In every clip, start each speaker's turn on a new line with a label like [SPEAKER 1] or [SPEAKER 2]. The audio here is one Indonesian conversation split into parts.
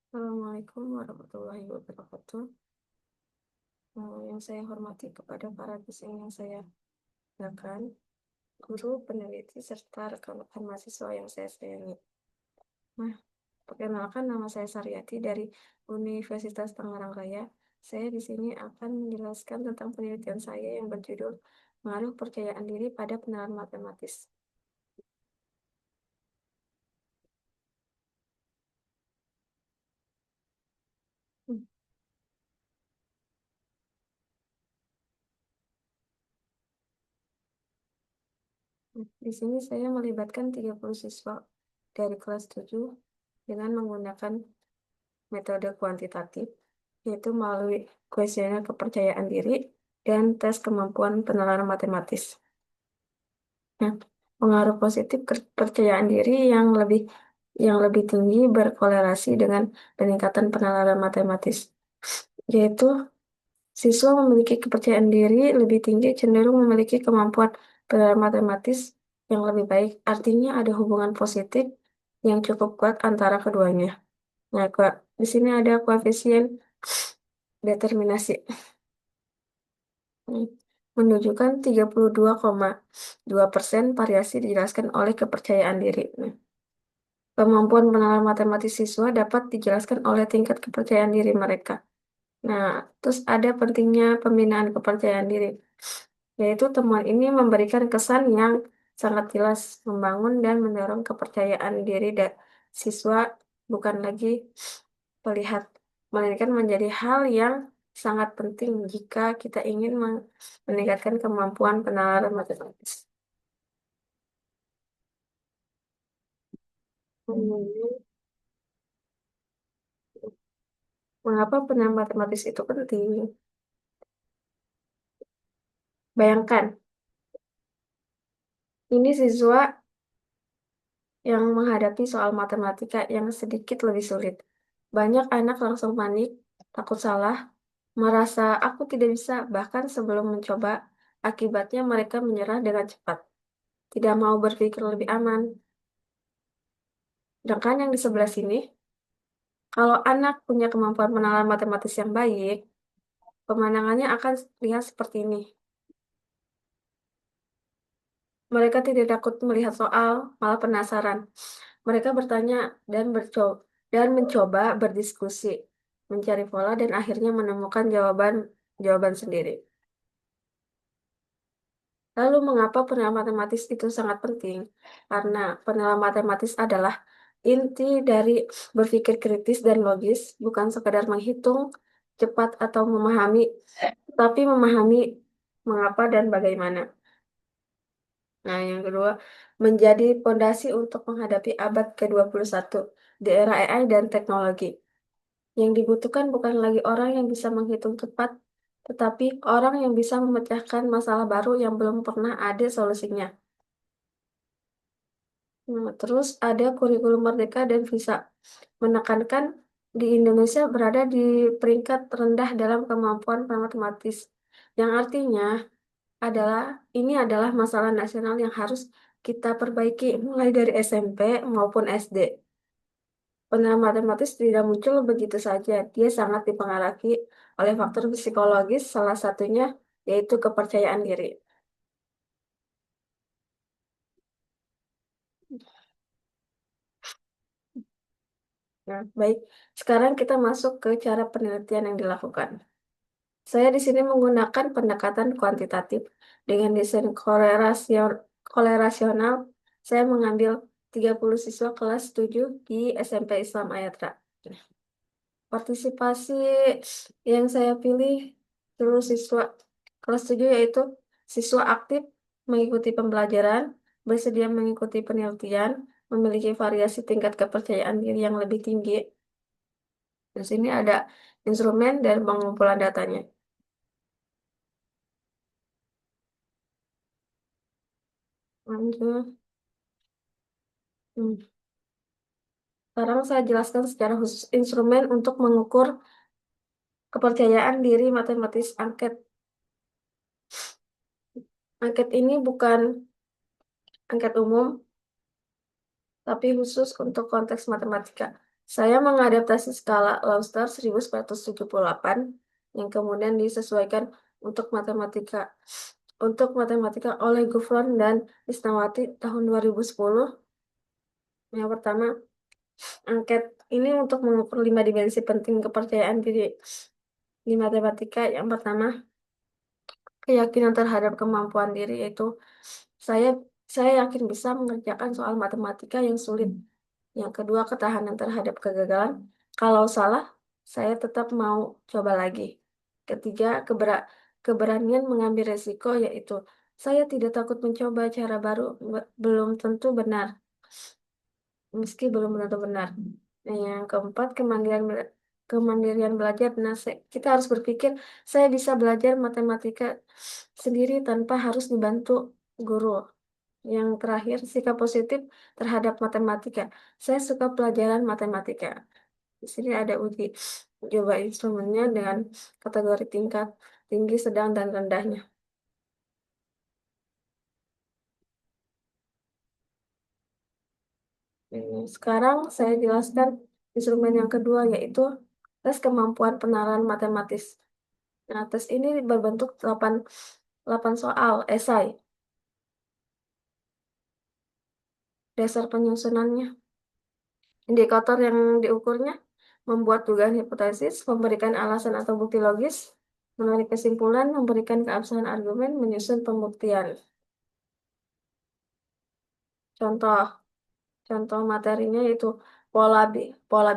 [SPEAKER 1] Assalamualaikum warahmatullahi wabarakatuh. Yang saya hormati kepada para dosen yang saya banggakan, guru, peneliti, serta rekan-rekan mahasiswa yang saya sayangi. Nah, perkenalkan nama saya Saryati dari Universitas Tangerang Raya. Saya di sini akan menjelaskan tentang penelitian saya yang berjudul Pengaruh Percayaan Diri pada Penerapan Matematis. Hmm. Di sini saya melibatkan 30 siswa dari kelas 7 dengan menggunakan metode kuantitatif, yaitu melalui kuesioner kepercayaan diri dan tes kemampuan penalaran matematis. Nah, pengaruh positif kepercayaan diri yang lebih tinggi berkolerasi dengan peningkatan penalaran matematis, yaitu siswa memiliki kepercayaan diri lebih tinggi cenderung memiliki kemampuan penalaran matematis yang lebih baik. Artinya ada hubungan positif yang cukup kuat antara keduanya. Nah, di sini ada koefisien determinasi. Hmm, menunjukkan 32,2% variasi dijelaskan oleh kepercayaan diri. Nah, kemampuan penalaran matematis siswa dapat dijelaskan oleh tingkat kepercayaan diri mereka. Nah, terus ada pentingnya pembinaan kepercayaan diri, yaitu temuan ini memberikan kesan yang sangat jelas, membangun dan mendorong kepercayaan diri siswa bukan lagi melihat, melainkan menjadi hal yang sangat penting jika kita ingin meningkatkan kemampuan penalaran matematis. Hmm, Mengapa penalaran matematis itu penting? Bayangkan, ini siswa yang menghadapi soal matematika yang sedikit lebih sulit. Banyak anak langsung panik, takut salah, merasa aku tidak bisa, bahkan sebelum mencoba, akibatnya mereka menyerah dengan cepat. Tidak mau berpikir lebih aman. Sedangkan yang di sebelah sini, kalau anak punya kemampuan penalaran matematis yang baik, pemandangannya akan lihat seperti ini. Mereka tidak takut melihat soal, malah penasaran. Mereka bertanya dan mencoba berdiskusi, mencari pola dan akhirnya menemukan jawaban sendiri. Lalu mengapa penilaian matematis itu sangat penting? Karena penilaian matematis adalah inti dari berpikir kritis dan logis, bukan sekadar menghitung cepat atau memahami, tapi memahami mengapa dan bagaimana. Nah, yang kedua, menjadi fondasi untuk menghadapi abad ke-21 di era AI dan teknologi. Yang dibutuhkan bukan lagi orang yang bisa menghitung cepat, tetapi orang yang bisa memecahkan masalah baru yang belum pernah ada solusinya. Nah, terus ada kurikulum Merdeka dan Visa, menekankan di Indonesia berada di peringkat rendah dalam kemampuan matematis, yang artinya adalah ini adalah masalah nasional yang harus kita perbaiki mulai dari SMP maupun SD. Penilaian matematis tidak muncul begitu saja. Dia sangat dipengaruhi oleh faktor psikologis, salah satunya yaitu kepercayaan diri. Nah, baik. Sekarang kita masuk ke cara penelitian yang dilakukan. Saya di sini menggunakan pendekatan kuantitatif dengan desain kolerasional. Saya mengambil 30 siswa kelas 7 di SMP Islam Ayatra. Partisipasi yang saya pilih seluruh siswa kelas 7 yaitu siswa aktif mengikuti pembelajaran, bersedia mengikuti penelitian, memiliki variasi tingkat kepercayaan diri yang lebih tinggi. Di sini ada instrumen dan pengumpulan datanya. Lanjut. Hmm. Sekarang saya jelaskan secara khusus instrumen untuk mengukur kepercayaan diri matematis angket. Angket ini bukan angket umum, tapi khusus untuk konteks matematika. Saya mengadaptasi skala Lowster 1978 yang kemudian disesuaikan untuk matematika oleh Gufron dan Isnawati tahun 2010. Yang pertama, angket ini untuk mengukur 5 dimensi penting kepercayaan diri di matematika. Yang pertama, keyakinan terhadap kemampuan diri, yaitu saya saya yakin bisa mengerjakan soal matematika yang sulit. Yang kedua, ketahanan terhadap kegagalan. Kalau salah, saya tetap mau coba lagi. Ketiga, keberanian mengambil resiko, yaitu saya tidak takut mencoba cara baru, belum tentu benar, meski belum tentu benar. Nah, yang keempat, kemandirian belajar. Nah, kita harus berpikir, saya bisa belajar matematika sendiri tanpa harus dibantu guru. Yang terakhir, sikap positif terhadap matematika. Saya suka pelajaran matematika. Di sini ada uji coba instrumennya dengan kategori tingkat tinggi, sedang, dan rendahnya. Sekarang saya jelaskan instrumen yang kedua, yaitu tes kemampuan penalaran matematis. Nah, tes ini berbentuk 8 soal esai. Dasar penyusunannya. Indikator yang diukurnya: membuat dugaan hipotesis, memberikan alasan atau bukti logis, menarik kesimpulan, memberikan keabsahan argumen, menyusun pembuktian. Contoh, contoh materinya itu pola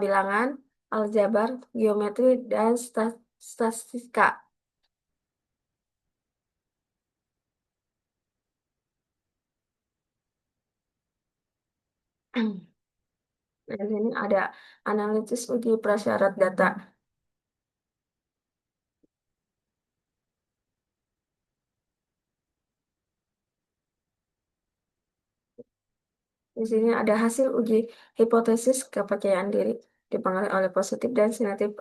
[SPEAKER 1] bilangan, aljabar, geometri, dan statistika. Dan ini ada analisis uji prasyarat data. Di sini ada hasil uji hipotesis kepercayaan diri dipengaruhi oleh positif dan negatif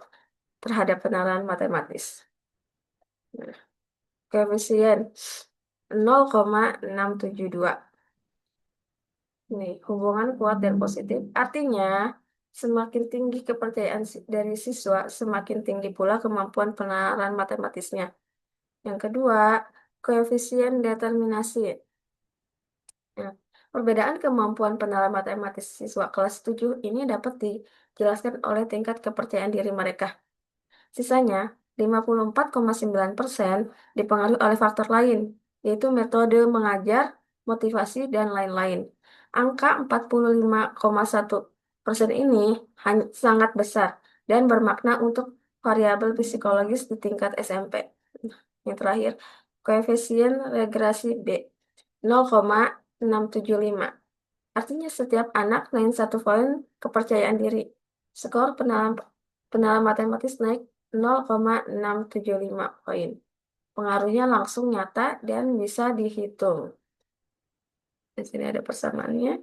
[SPEAKER 1] terhadap penalaran matematis. Nah, koefisien 0,672. Nih, hubungan kuat dan positif. Artinya, semakin tinggi kepercayaan dari siswa, semakin tinggi pula kemampuan penalaran matematisnya. Yang kedua, koefisien determinasi. Nah, perbedaan kemampuan penalaran matematis siswa kelas 7 ini dapat dijelaskan oleh tingkat kepercayaan diri mereka. Sisanya, 54,9% dipengaruhi oleh faktor lain, yaitu metode mengajar, motivasi, dan lain-lain. Angka 45,1% ini sangat besar dan bermakna untuk variabel psikologis di tingkat SMP. Yang terakhir, koefisien regresi B 0,675. Artinya setiap anak naik 1 poin kepercayaan diri. Skor penalam matematis naik 0,675 poin. Pengaruhnya langsung nyata dan bisa dihitung. Di sini ada persamaannya.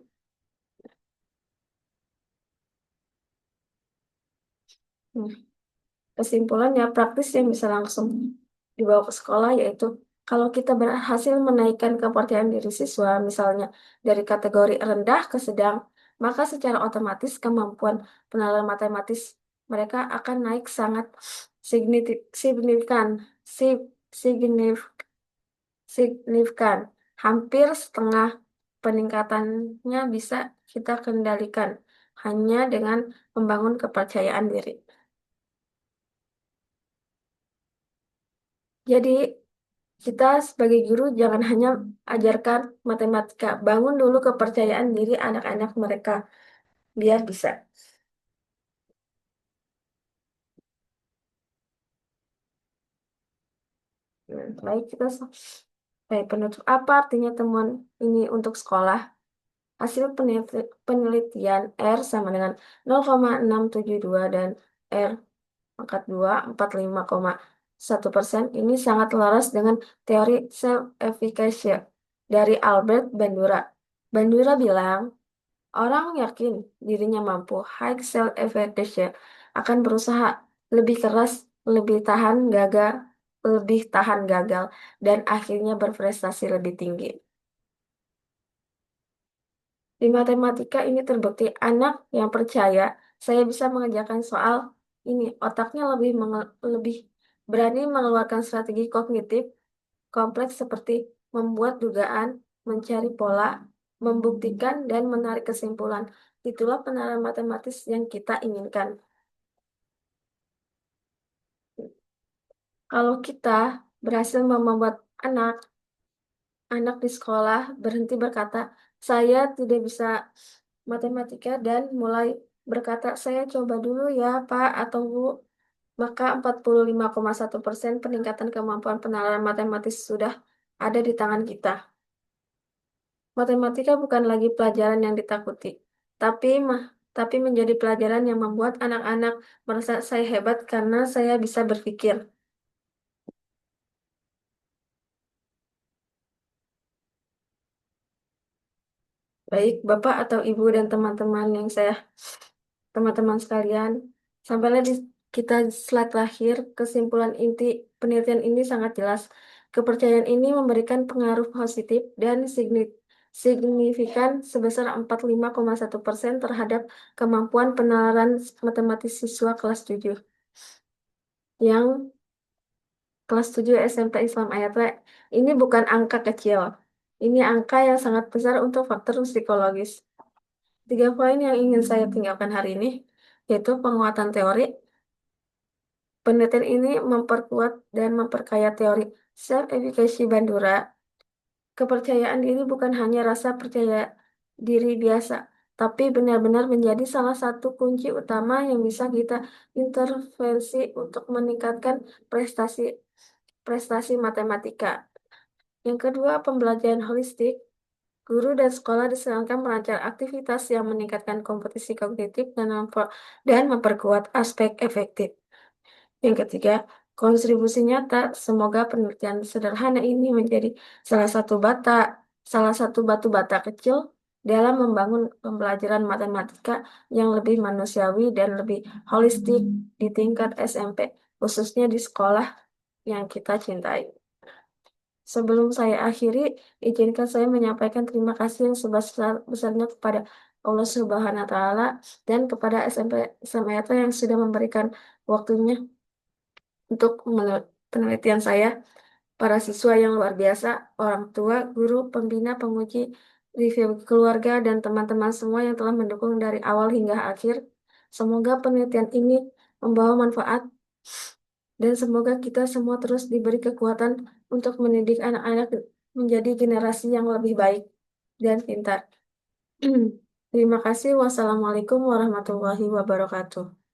[SPEAKER 1] Hmm. Kesimpulannya praktis yang bisa langsung dibawa ke sekolah, yaitu kalau kita berhasil menaikkan kepercayaan diri siswa, misalnya dari kategori rendah ke sedang, maka secara otomatis kemampuan penalaran matematis mereka akan naik sangat signifikan, signifik- signifikan. Hampir setengah peningkatannya bisa kita kendalikan hanya dengan membangun kepercayaan diri. Jadi, kita sebagai guru jangan hanya ajarkan matematika, bangun dulu kepercayaan diri anak-anak mereka biar bisa. Nah, baik kita baik penutup, apa artinya temuan ini untuk sekolah? Hasil penelitian R sama dengan 0,672 dan R pangkat 2 45,1% ini sangat laras dengan teori self-efficacy dari Albert Bandura. Bandura bilang, orang yakin dirinya mampu, high self-efficacy, akan berusaha lebih keras, lebih tahan gagal, dan akhirnya berprestasi lebih tinggi. Di matematika ini terbukti anak yang percaya saya bisa mengerjakan soal ini. Otaknya lebih berani mengeluarkan strategi kognitif kompleks seperti membuat dugaan, mencari pola, membuktikan, dan menarik kesimpulan. Itulah penerapan matematis yang kita inginkan. Kalau kita berhasil membuat anak anak di sekolah berhenti berkata, "Saya tidak bisa matematika," dan mulai berkata, "Saya coba dulu ya, Pak atau Bu." Maka 45,1% peningkatan kemampuan penalaran matematis sudah ada di tangan kita. Matematika bukan lagi pelajaran yang ditakuti, tapi tapi menjadi pelajaran yang membuat anak-anak merasa saya hebat karena saya bisa berpikir. Baik, Bapak atau Ibu dan teman-teman sekalian, sampailah di kita slide terakhir, kesimpulan inti penelitian ini sangat jelas. Kepercayaan ini memberikan pengaruh positif dan signifikan sebesar 45,1% terhadap kemampuan penalaran matematis siswa kelas 7 yang kelas 7 SMP Islam Ayatnya. Ini bukan angka kecil. Ini angka yang sangat besar untuk faktor psikologis. 3 poin yang ingin saya tinggalkan hari ini, yaitu penguatan teori. Penelitian ini memperkuat dan memperkaya teori self-efficacy Bandura. Kepercayaan diri bukan hanya rasa percaya diri biasa, tapi benar-benar menjadi salah satu kunci utama yang bisa kita intervensi untuk meningkatkan prestasi prestasi matematika. Yang kedua, pembelajaran holistik. Guru dan sekolah disarankan merancang aktivitas yang meningkatkan kompetisi kognitif dan memperkuat aspek efektif. Yang ketiga, kontribusi nyata. Semoga penelitian sederhana ini menjadi salah satu batu bata kecil dalam membangun pembelajaran matematika yang lebih manusiawi dan lebih holistik di tingkat SMP, khususnya di sekolah yang kita cintai. Sebelum saya akhiri, izinkan saya menyampaikan terima kasih yang sebesar-besarnya kepada Allah Subhanahu wa Ta'ala dan kepada SMP Samayata yang sudah memberikan waktunya untuk penelitian saya, para siswa yang luar biasa, orang tua, guru, pembina, penguji, review keluarga, dan teman-teman semua yang telah mendukung dari awal hingga akhir. Semoga penelitian ini membawa manfaat dan semoga kita semua terus diberi kekuatan untuk mendidik anak-anak menjadi generasi yang lebih baik dan pintar. Terima kasih. Wassalamualaikum warahmatullahi wabarakatuh.